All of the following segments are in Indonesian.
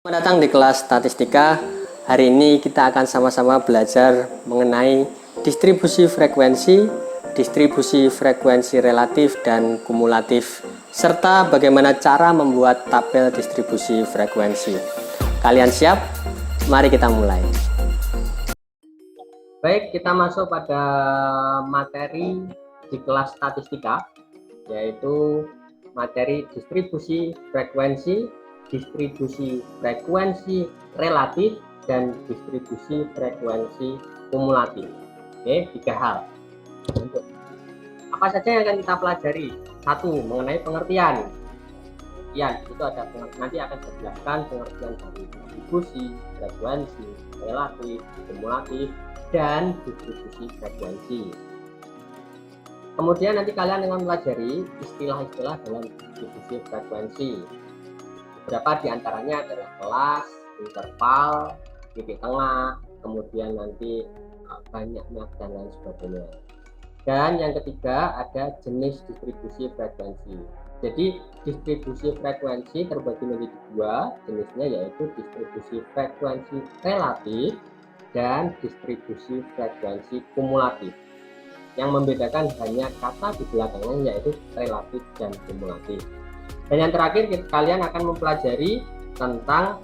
Selamat datang di kelas statistika. Hari ini kita akan sama-sama belajar mengenai distribusi frekuensi relatif dan kumulatif, serta bagaimana cara membuat tabel distribusi frekuensi. Kalian siap? Mari kita mulai. Baik, kita masuk pada materi di kelas statistika, yaitu materi distribusi frekuensi relatif, dan distribusi frekuensi kumulatif. Oke, 3 hal. Apa saja yang akan kita pelajari? 1. Mengenai pengertian. Itu ada nanti akan dijelaskan pengertian dari distribusi, frekuensi, relatif, kumulatif, dan distribusi frekuensi. Kemudian nanti kalian akan mempelajari istilah-istilah dalam distribusi frekuensi. Beberapa diantaranya adalah kelas, interval, titik tengah, kemudian nanti banyaknya dan lain sebagainya. Dan yang ketiga ada jenis distribusi frekuensi. Jadi distribusi frekuensi terbagi menjadi 2 jenisnya, yaitu distribusi frekuensi relatif dan distribusi frekuensi kumulatif. Yang membedakan hanya kata di belakangnya, yaitu relatif dan kumulatif. Dan yang terakhir kalian akan mempelajari tentang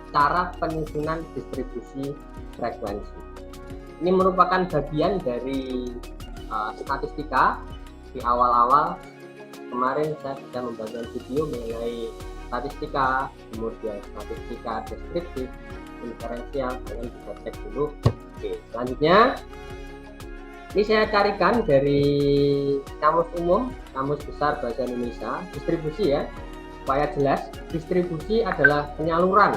cara penyusunan distribusi frekuensi. Ini merupakan bagian dari statistika. Di awal-awal kemarin saya sudah membagikan video mengenai statistika, kemudian statistika deskriptif, inferensial. Kalian bisa cek dulu. Oke, selanjutnya ini saya carikan dari Kamus Umum, Kamus Besar Bahasa Indonesia. Distribusi ya, supaya jelas. Distribusi adalah penyaluran.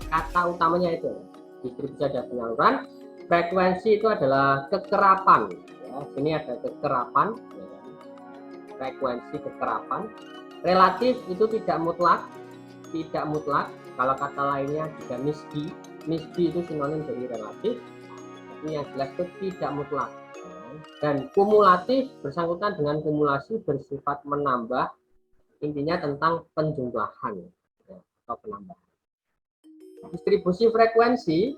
Kata utamanya itu. Distribusi adalah penyaluran. Frekuensi itu adalah kekerapan. Ya, sini ada kekerapan. Ya. Frekuensi kekerapan. Relatif itu tidak mutlak. Kalau kata lainnya juga nisbi. Nisbi itu sinonim dari relatif. Yang jelas itu tidak mutlak. Dan kumulatif bersangkutan dengan kumulasi, bersifat menambah, intinya tentang penjumlahan atau penambahan. Distribusi frekuensi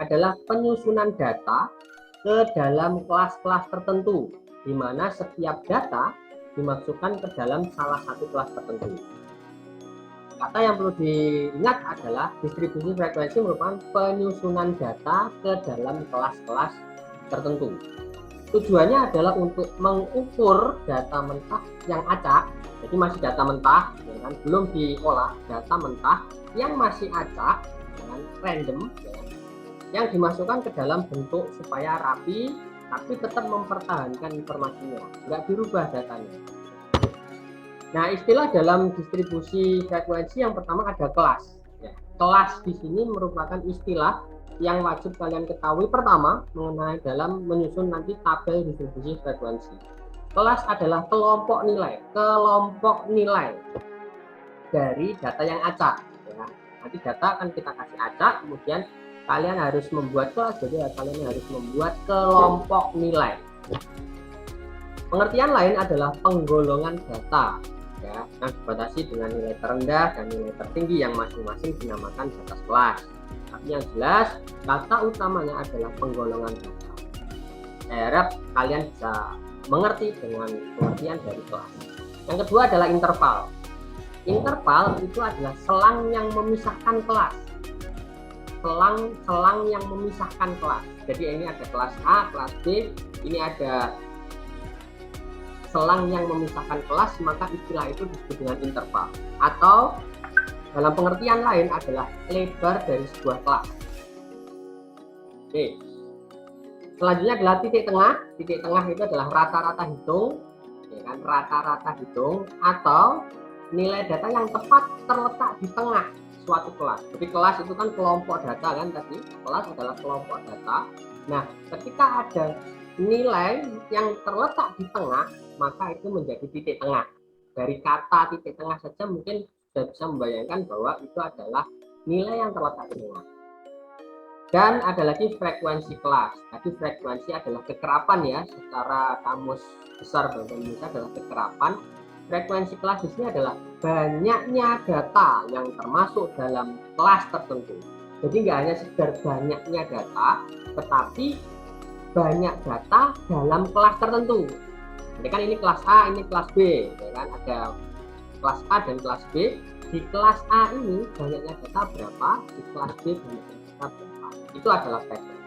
adalah penyusunan data ke dalam kelas-kelas tertentu, di mana setiap data dimasukkan ke dalam salah satu kelas tertentu. Kata yang perlu diingat adalah distribusi frekuensi merupakan penyusunan data ke dalam kelas-kelas tertentu. Tujuannya adalah untuk mengukur data mentah yang acak, jadi masih data mentah, ya kan? Belum diolah, data mentah yang masih acak, ya kan? Random, ya kan? Yang dimasukkan ke dalam bentuk supaya rapi, tapi tetap mempertahankan informasinya, nggak dirubah datanya. Nah, istilah dalam distribusi frekuensi yang pertama ada kelas. Ya, kelas di sini merupakan istilah yang wajib kalian ketahui pertama mengenai dalam menyusun nanti tabel distribusi frekuensi. Kelas adalah kelompok nilai dari data yang acak. Ya. Nanti data akan kita kasih acak, kemudian kalian harus membuat kelas, jadi kalian harus membuat kelompok nilai. Pengertian lain adalah penggolongan data. Ya, yang dibatasi dengan nilai terendah dan nilai tertinggi yang masing-masing dinamakan batas kelas. Tapi yang jelas kata utamanya adalah penggolongan data. Saya harap kalian bisa mengerti dengan pengertian dari kelas. Yang kedua adalah interval. Interval itu adalah selang yang memisahkan kelas. Selang yang memisahkan kelas. Jadi ini ada kelas A, kelas B, ini ada selang yang memisahkan kelas, maka istilah itu disebut dengan interval. Atau dalam pengertian lain adalah lebar dari sebuah kelas. Oke. Selanjutnya adalah titik tengah. Titik tengah itu adalah rata-rata hitung, ya kan? Rata-rata hitung atau nilai data yang tepat terletak di tengah suatu kelas. Jadi kelas itu kan kelompok data kan tadi. Kelas adalah kelompok data. Nah, ketika ada nilai yang terletak di tengah, maka itu menjadi titik tengah. Dari kata titik tengah saja mungkin sudah bisa membayangkan bahwa itu adalah nilai yang terletak di tengah. Dan ada lagi frekuensi kelas. Tadi frekuensi adalah kekerapan ya, secara Kamus Besar Bahasa Indonesia adalah kekerapan. Frekuensi kelas di sini adalah banyaknya data yang termasuk dalam kelas tertentu. Jadi nggak hanya sekedar banyaknya data, tetapi banyak data dalam kelas tertentu. Jadi kan ini kelas A, ini kelas B, ya kan? Ada kelas A dan kelas B. Di kelas A ini banyaknya data berapa, di kelas B banyaknya data berapa. Itu adalah frekuensi.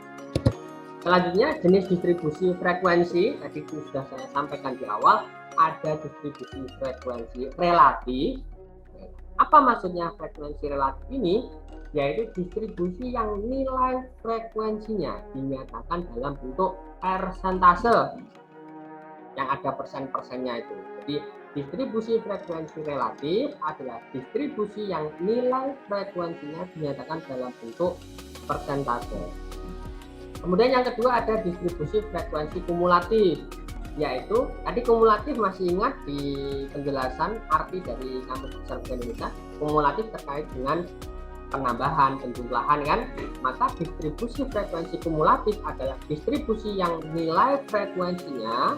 Selanjutnya jenis distribusi frekuensi, tadi sudah saya sampaikan di awal, ada distribusi frekuensi relatif. Apa maksudnya frekuensi relatif ini? Yaitu distribusi yang nilai frekuensinya dinyatakan dalam bentuk persentase, yang ada persen-persennya itu. Jadi distribusi frekuensi relatif adalah distribusi yang nilai frekuensinya dinyatakan dalam bentuk persentase. Kemudian yang kedua ada distribusi frekuensi kumulatif, yaitu tadi kumulatif masih ingat di penjelasan arti dari Kamus Besar Bahasa Indonesia, kumulatif terkait dengan penambahan, penjumlahan kan. Maka distribusi frekuensi kumulatif adalah distribusi yang nilai frekuensinya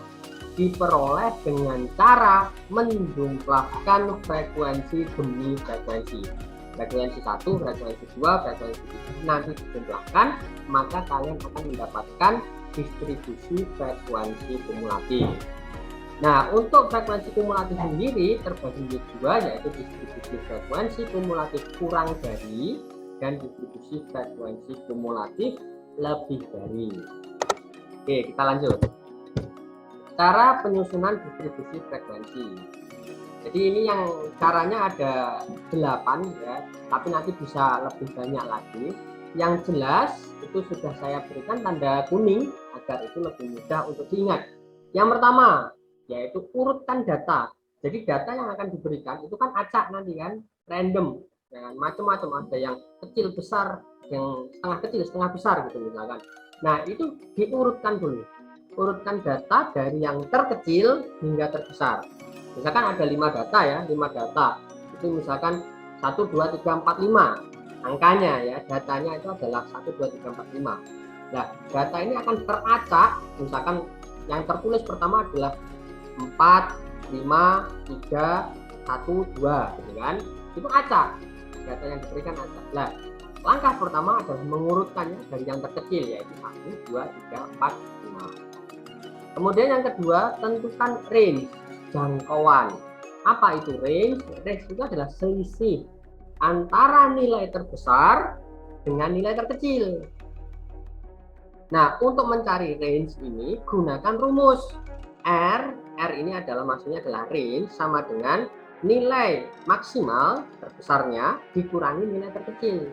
diperoleh dengan cara menjumlahkan frekuensi demi frekuensi. Frekuensi 1, frekuensi 2, frekuensi 3 nanti dijumlahkan, maka kalian akan mendapatkan distribusi frekuensi kumulatif. Nah, untuk frekuensi kumulatif sendiri terbagi menjadi dua, yaitu distribusi frekuensi kumulatif kurang dari dan distribusi frekuensi kumulatif lebih dari. Oke, kita lanjut. Cara penyusunan distribusi frekuensi. Jadi ini yang caranya ada 8 ya, tapi nanti bisa lebih banyak lagi. Yang jelas itu sudah saya berikan tanda kuning agar itu lebih mudah untuk diingat. Yang pertama yaitu urutkan data. Jadi data yang akan diberikan itu kan acak nanti kan, random, ya kan? Macam-macam, ada yang kecil besar, yang setengah kecil setengah besar gitu misalkan. Nah itu diurutkan dulu, urutkan data dari yang terkecil hingga terbesar. Misalkan ada 5 data ya, 5 data itu misalkan 1, 2, 3, 4, 5 angkanya ya, datanya itu adalah 1, 2, 3, 4, 5. Nah data ini akan teracak, misalkan yang tertulis pertama adalah 4, 5, 3, 1, 2 gitu kan, itu acak, data yang diberikan acak. Nah langkah pertama adalah mengurutkannya dari yang terkecil, yaitu 1, 2, 3, 4, 5. Kemudian yang kedua, tentukan range, jangkauan. Apa itu range? Range itu adalah selisih antara nilai terbesar dengan nilai terkecil. Nah, untuk mencari range ini gunakan rumus R. R ini adalah maksudnya adalah range sama dengan nilai maksimal terbesarnya dikurangi nilai terkecil.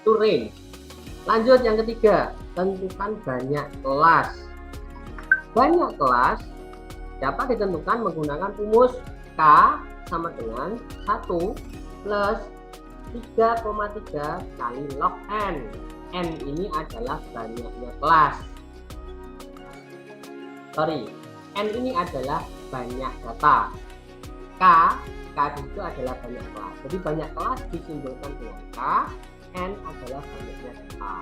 Itu range. Lanjut yang ketiga, tentukan banyak kelas. Banyak kelas dapat ditentukan menggunakan rumus K sama dengan 1 plus 3,3 kali log N. N ini adalah banyaknya kelas. N ini adalah banyak data. K itu adalah banyak kelas. Jadi banyak kelas disimbolkan dengan K, N adalah banyaknya data.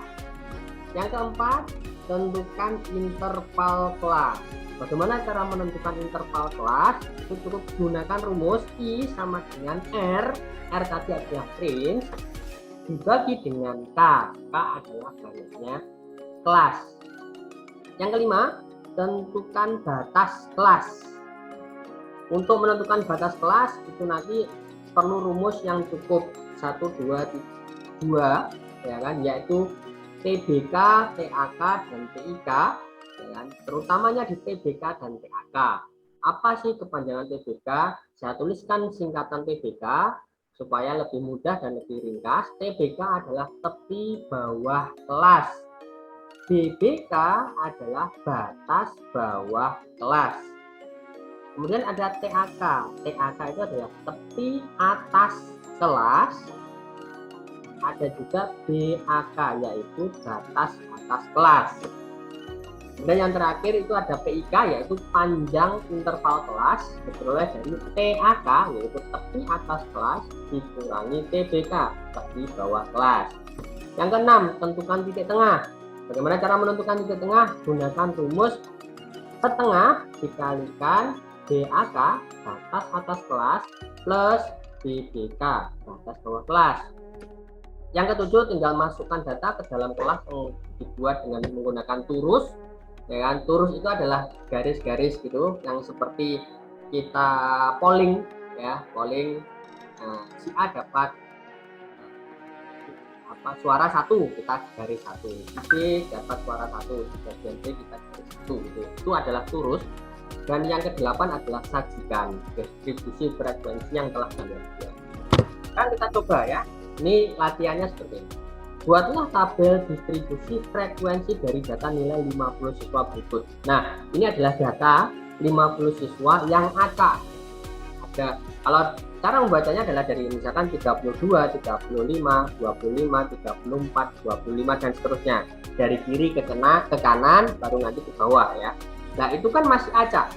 Yang keempat, tentukan interval kelas. Bagaimana cara menentukan interval kelas? Itu cukup gunakan rumus I sama dengan R. R tadi adalah range dibagi dengan K. K adalah banyaknya kelas. Yang kelima, tentukan batas kelas. Untuk menentukan batas kelas itu nanti perlu rumus yang cukup 1, 2, 2 ya kan, yaitu TBK, TAK, dan TIK, ya kan? Terutamanya di TBK dan TAK. Apa sih kepanjangan TBK? Saya tuliskan singkatan TBK supaya lebih mudah dan lebih ringkas. TBK adalah tepi bawah kelas. BBK adalah batas bawah kelas. Kemudian ada TAK. TAK itu adalah tepi atas kelas. Ada juga BAK, yaitu batas atas kelas. Dan yang terakhir itu ada PIK, yaitu panjang interval kelas diperoleh dari TAK, yaitu tepi atas kelas dikurangi TBK, tepi bawah kelas. Yang keenam, tentukan titik tengah. Bagaimana cara menentukan titik tengah? Gunakan rumus setengah dikalikan BAK batas atas kelas plus BBK batas bawah kelas. Yang ketujuh, tinggal masukkan data ke dalam kelas yang dibuat dengan menggunakan turus. Ya kan? Turus itu adalah garis-garis gitu yang seperti kita polling ya, polling. Nah, si A dapat suara 1, kita garis 1, B dapat suara 1, bagian B kita garis 1 gitu. Itu adalah turus. Dan yang ke-8 adalah sajikan distribusi frekuensi yang telah kalian buat. Kan kita coba ya. Ini latihannya seperti ini. Buatlah tabel distribusi frekuensi dari data nilai 50 siswa berikut. Nah, ini adalah data 50 siswa yang acak. Ada, kalau cara membacanya adalah dari misalkan 32, 35, 25, 34, 25 dan seterusnya. Dari kiri ke kanan baru nanti ke bawah ya. Nah, itu kan masih acak.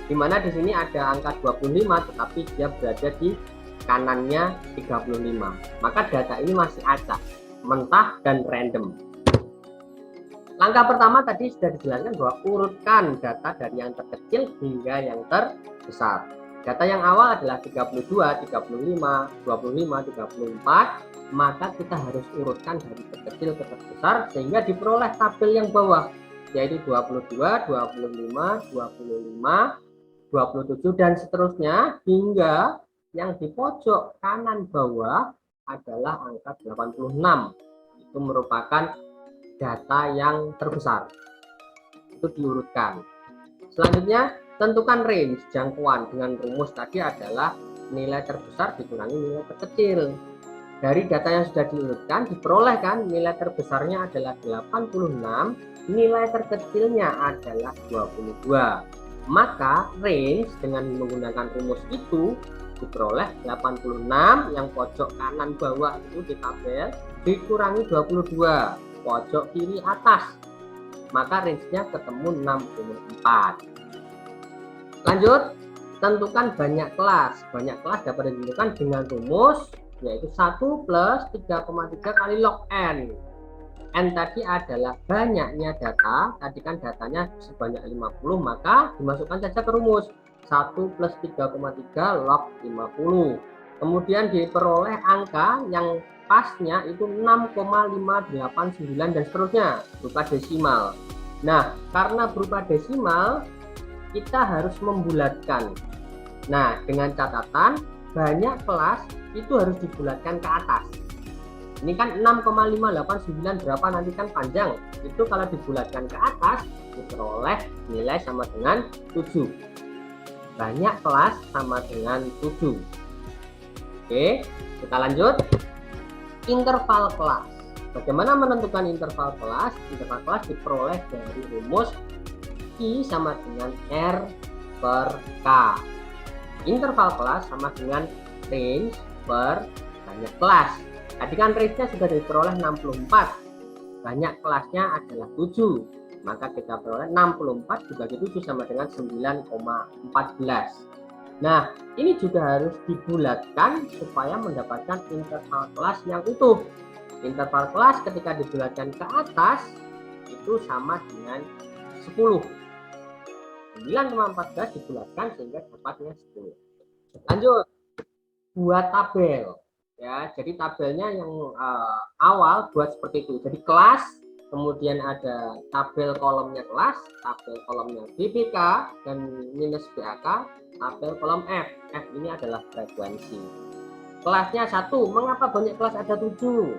Dimana di sini ada angka 25 tetapi dia berada di kanannya 35. Maka data ini masih acak, mentah dan random. Langkah pertama tadi sudah dijelaskan bahwa urutkan data dari yang terkecil hingga yang terbesar. Data yang awal adalah 32, 35, 25, 34, maka kita harus urutkan dari terkecil ke terbesar sehingga diperoleh tabel yang bawah, yaitu 22, 25, 25, 27 dan seterusnya hingga yang di pojok kanan bawah adalah angka 86. Itu merupakan data yang terbesar. Itu diurutkan. Selanjutnya, tentukan range jangkauan dengan rumus tadi adalah nilai terbesar dikurangi nilai terkecil. Dari data yang sudah diurutkan, diperoleh kan nilai terbesarnya adalah 86, nilai terkecilnya adalah 22. Maka range dengan menggunakan rumus itu diperoleh 86 yang pojok kanan bawah itu di tabel dikurangi 22 pojok kiri atas, maka range-nya ketemu 64. Lanjut, tentukan banyak kelas. Banyak kelas dapat ditentukan dengan rumus yaitu 1 plus 3,3 kali log N. N tadi adalah banyaknya data, tadi kan datanya sebanyak 50, maka dimasukkan saja ke rumus 1 plus 3,3 log 50. Kemudian diperoleh angka yang pasnya itu 6,589 dan seterusnya berupa desimal. Nah, karena berupa desimal kita harus membulatkan. Nah, dengan catatan banyak kelas itu harus dibulatkan ke atas. Ini kan 6,589 berapa nanti kan panjang. Itu kalau dibulatkan ke atas diperoleh nilai sama dengan 7. Banyak kelas sama dengan 7. Oke, kita lanjut. Interval kelas. Bagaimana menentukan interval kelas? Interval kelas diperoleh dari rumus I sama dengan R per K. Interval kelas sama dengan range per banyak kelas. Tadi kan range-nya sudah diperoleh 64. Banyak kelasnya adalah 7. Maka kita peroleh 64 dibagi 7 sama dengan 9,14. Nah, ini juga harus dibulatkan supaya mendapatkan interval kelas yang utuh. Interval kelas ketika dibulatkan ke atas itu sama dengan 10. 9,14 dibulatkan sehingga dapatnya 10. Lanjut, buat tabel. Ya, jadi tabelnya yang awal buat seperti itu. Jadi kelas, kemudian ada tabel kolomnya kelas, tabel kolomnya BBK dan minus BAK, tabel kolom F. F ini adalah frekuensi. Kelasnya 1. Mengapa banyak kelas ada 7?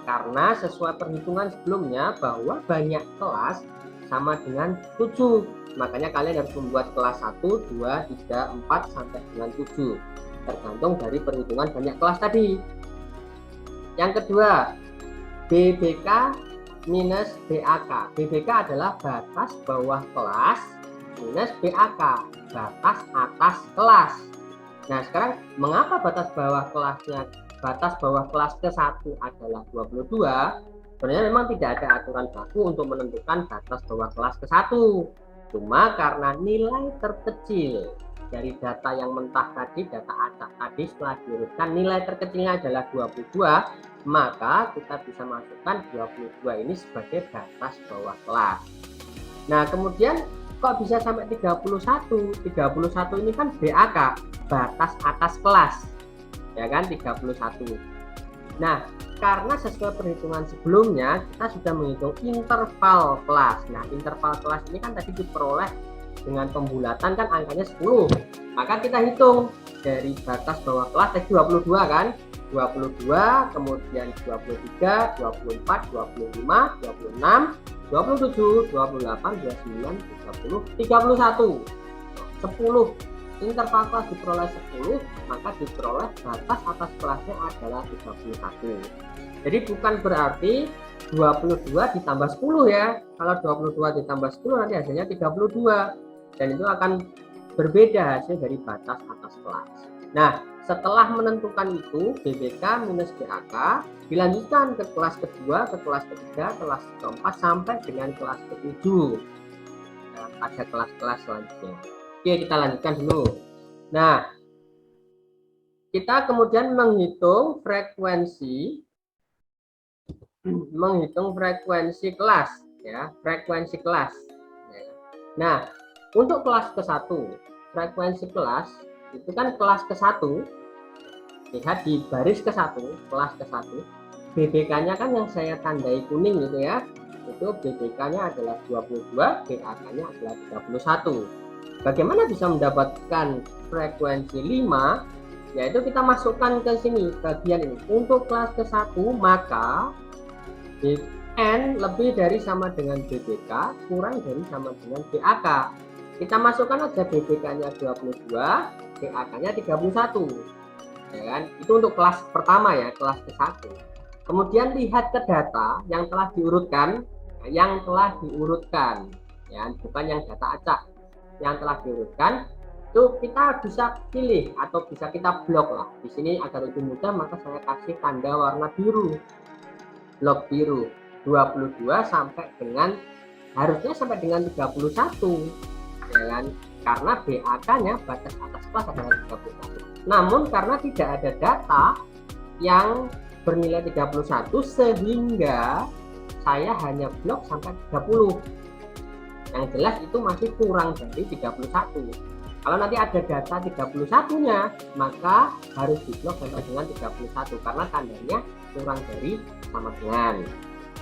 Karena sesuai perhitungan sebelumnya bahwa banyak kelas sama dengan 7. Makanya kalian harus membuat kelas 1, 2, 3, 4 sampai dengan 7. Tergantung dari perhitungan banyak kelas tadi. Yang kedua, BBK minus BAK. BBK adalah batas bawah kelas minus BAK, batas atas kelas. Nah, sekarang mengapa batas bawah kelasnya, batas bawah kelas ke-1 adalah 22? Sebenarnya memang tidak ada aturan baku untuk menentukan batas bawah kelas ke-1. Cuma karena nilai terkecil dari data yang mentah tadi, data acak tadi setelah diurutkan nilai terkecilnya adalah 22, maka kita bisa masukkan 22 ini sebagai batas bawah kelas. Nah, kemudian kok bisa sampai 31? 31 ini kan BAK, batas atas kelas, ya kan, 31. Nah, karena sesuai perhitungan sebelumnya kita sudah menghitung interval kelas. Nah, interval kelas ini kan tadi diperoleh dengan pembulatan kan angkanya 10. Maka kita hitung dari batas bawah kelas tadi 22 kan, 22, kemudian 23, 24, 25, 26, 27, 28, 29, 30, 31. 10 interval kelas diperoleh 10, maka diperoleh batas atas kelasnya adalah 31. Jadi bukan berarti 22 ditambah 10 ya. Kalau 22 ditambah 10 nanti hasilnya 32. Dan itu akan berbeda hasil dari batas atas kelas. Nah, setelah menentukan itu BBK minus BAK, dilanjutkan ke kelas kedua, ke kelas ketiga, kelas keempat, sampai dengan kelas ketujuh. Nah, pada kelas-kelas selanjutnya. Oke, kita lanjutkan dulu. Nah, kita kemudian menghitung frekuensi kelas, ya, frekuensi kelas. Nah, untuk kelas ke-1, frekuensi kelas itu kan kelas ke-1, lihat di baris ke-1, kelas ke-1, BBK-nya kan yang saya tandai kuning gitu ya, itu BBK-nya adalah 22, BAK-nya adalah 31. Bagaimana bisa mendapatkan frekuensi 5? Yaitu kita masukkan ke sini, bagian ini. Untuk kelas ke-1, maka N lebih dari sama dengan BBK, kurang dari sama dengan BAK. Kita masukkan aja BBK-nya 22, BAK-nya 31. Ya kan? Itu untuk kelas pertama ya, kelas ke-1. Kemudian lihat ke data yang telah diurutkan, ya, bukan yang data acak. Yang telah diurutkan, itu kita bisa pilih atau bisa kita blok lah. Di sini agar lebih mudah, maka saya kasih tanda warna biru. Blok biru 22 sampai dengan harusnya sampai dengan 31, ya kan? Karena BAK-nya batas atas kelas adalah 31. Namun karena tidak ada data yang bernilai 31 sehingga saya hanya blok sampai 30. Yang jelas itu masih kurang dari 31. Kalau nanti ada data 31-nya, maka harus diblok sampai dengan 31 karena tandanya kurang dari sama dengan.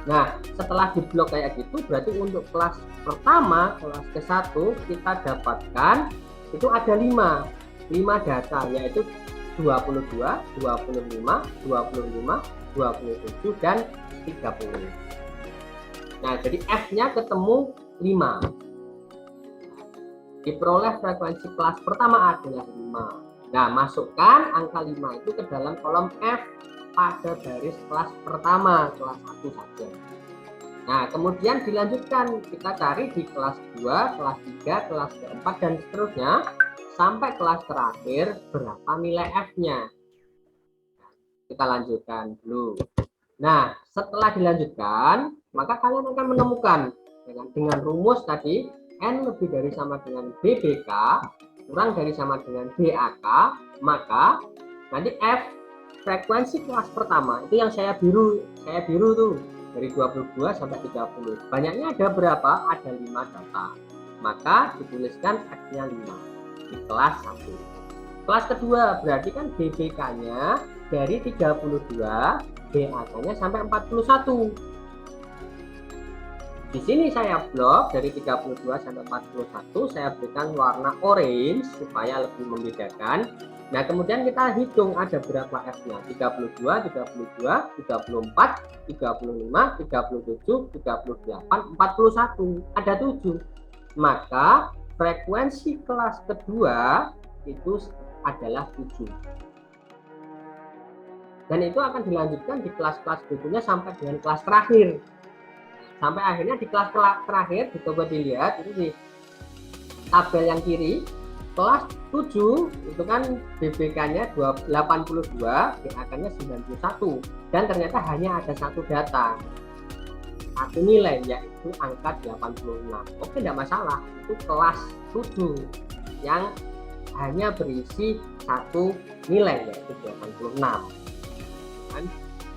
Nah, setelah diblok kayak gitu, berarti untuk kelas pertama, kelas ke-1, kita dapatkan itu ada 5 data, yaitu 22, 25, 25, 27, dan 30. Nah, jadi F-nya ketemu 5. Diperoleh frekuensi kelas pertama adalah 5. Nah, masukkan angka 5 itu ke dalam kolom F pada baris kelas pertama, kelas 1 saja. Nah, kemudian dilanjutkan, kita cari di kelas 2, kelas 3, kelas keempat, dan seterusnya, sampai kelas terakhir berapa nilai F-nya. Kita lanjutkan dulu. Nah, setelah dilanjutkan, maka kalian akan menemukan dengan rumus tadi, N lebih dari sama dengan BBK, kurang dari sama dengan BAK, maka nanti F frekuensi kelas pertama itu yang saya biru tuh dari 22 sampai 30. Banyaknya ada berapa? Ada 5 data. Maka dituliskan F-nya 5 di kelas 1. Kelas kedua berarti kan BBK-nya dari 32, BAK-nya sampai 41. Di sini saya blok dari 32 sampai 41, saya berikan warna orange supaya lebih membedakan. Nah, kemudian kita hitung ada berapa F-nya, 32, 32, 34, 35, 37, 38, 41, ada 7. Maka frekuensi kelas kedua itu adalah 7. Dan itu akan dilanjutkan di kelas-kelas berikutnya sampai dengan kelas terakhir. Sampai akhirnya di kelas terakhir, coba dilihat, itu di tabel yang kiri, kelas 7 itu kan BBK-nya 82, BAK-nya 91, dan ternyata hanya ada satu data, satu nilai, yaitu angka 86. Oke, tidak masalah, itu kelas 7 yang hanya berisi satu nilai, yaitu 86.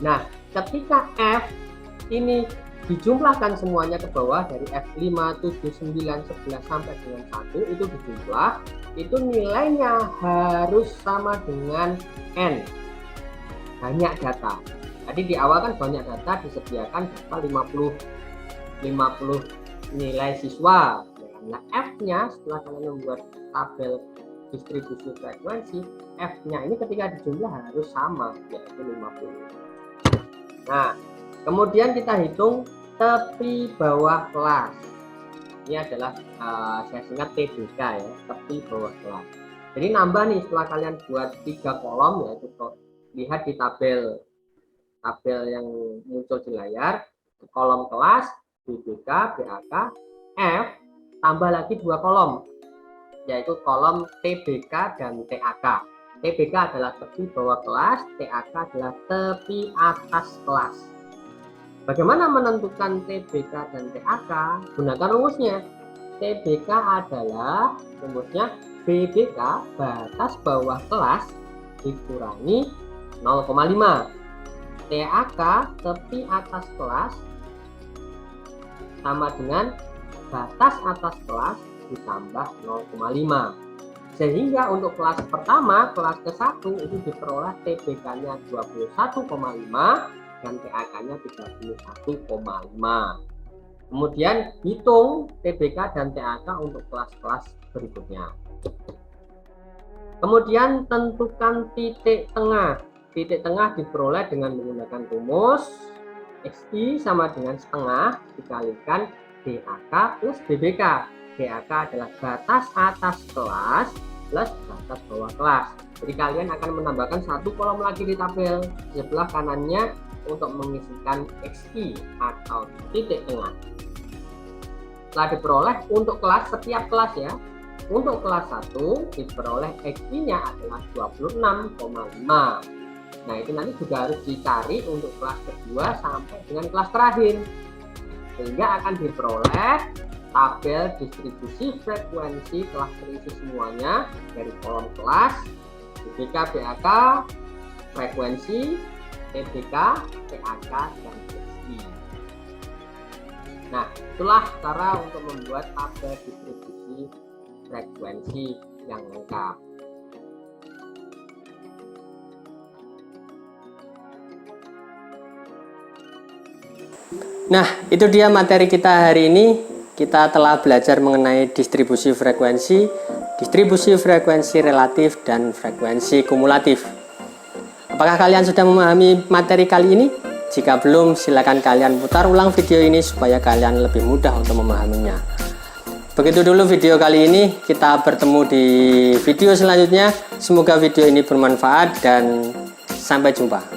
Nah, ketika F ini dijumlahkan semuanya ke bawah dari F5, 7, 9, 11 sampai dengan 1 itu dijumlah, itu nilainya harus sama dengan N, banyak data. Tadi di awal kan banyak data disediakan data 50 nilai siswa. Nah, F-nya setelah kalian membuat tabel distribusi frekuensi, F-nya ini ketika dijumlah harus sama, yaitu 50. Nah, kemudian kita hitung tepi bawah kelas. Ini adalah saya singkat TBK ya, tepi bawah kelas. Jadi nambah nih setelah kalian buat 3 kolom, yaitu lihat di tabel yang muncul di layar, kolom kelas, BBK, BAK, F, tambah lagi 2 kolom, yaitu kolom TBK dan TAK. TBK adalah tepi bawah kelas, TAK adalah tepi atas kelas. Bagaimana menentukan TBK dan TAK? Gunakan rumusnya. TBK adalah rumusnya BBK batas bawah kelas dikurangi 0,5. TAK tepi atas kelas sama dengan batas atas kelas ditambah 0,5. Sehingga untuk kelas pertama, kelas ke-1 itu diperoleh TBK-nya 21,5 dan TAK-nya 31,5. Kemudian hitung TBK dan TAK untuk kelas-kelas berikutnya. Kemudian tentukan titik tengah. Titik tengah diperoleh dengan menggunakan rumus XI sama dengan setengah dikalikan DAK plus BBK. DAK adalah batas atas kelas plus batas bawah kelas. Jadi kalian akan menambahkan 1 kolom lagi di tabel di sebelah kanannya untuk mengisikan XI atau titik tengah. Setelah diperoleh untuk kelas, setiap kelas ya. Untuk kelas 1 diperoleh XI-nya adalah 26,5. Nah, itu nanti juga harus dicari untuk kelas kedua sampai dengan kelas terakhir. Sehingga akan diperoleh tabel distribusi frekuensi telah terisi semuanya dari kolom kelas, BBK, BAK, frekuensi, TBK, TAK, dan XI. Nah, itulah cara untuk membuat tabel distribusi frekuensi yang lengkap. Nah, itu dia materi kita hari ini. Kita telah belajar mengenai distribusi frekuensi relatif, dan frekuensi kumulatif. Apakah kalian sudah memahami materi kali ini? Jika belum, silakan kalian putar ulang video ini supaya kalian lebih mudah untuk memahaminya. Begitu dulu video kali ini, kita bertemu di video selanjutnya. Semoga video ini bermanfaat dan sampai jumpa.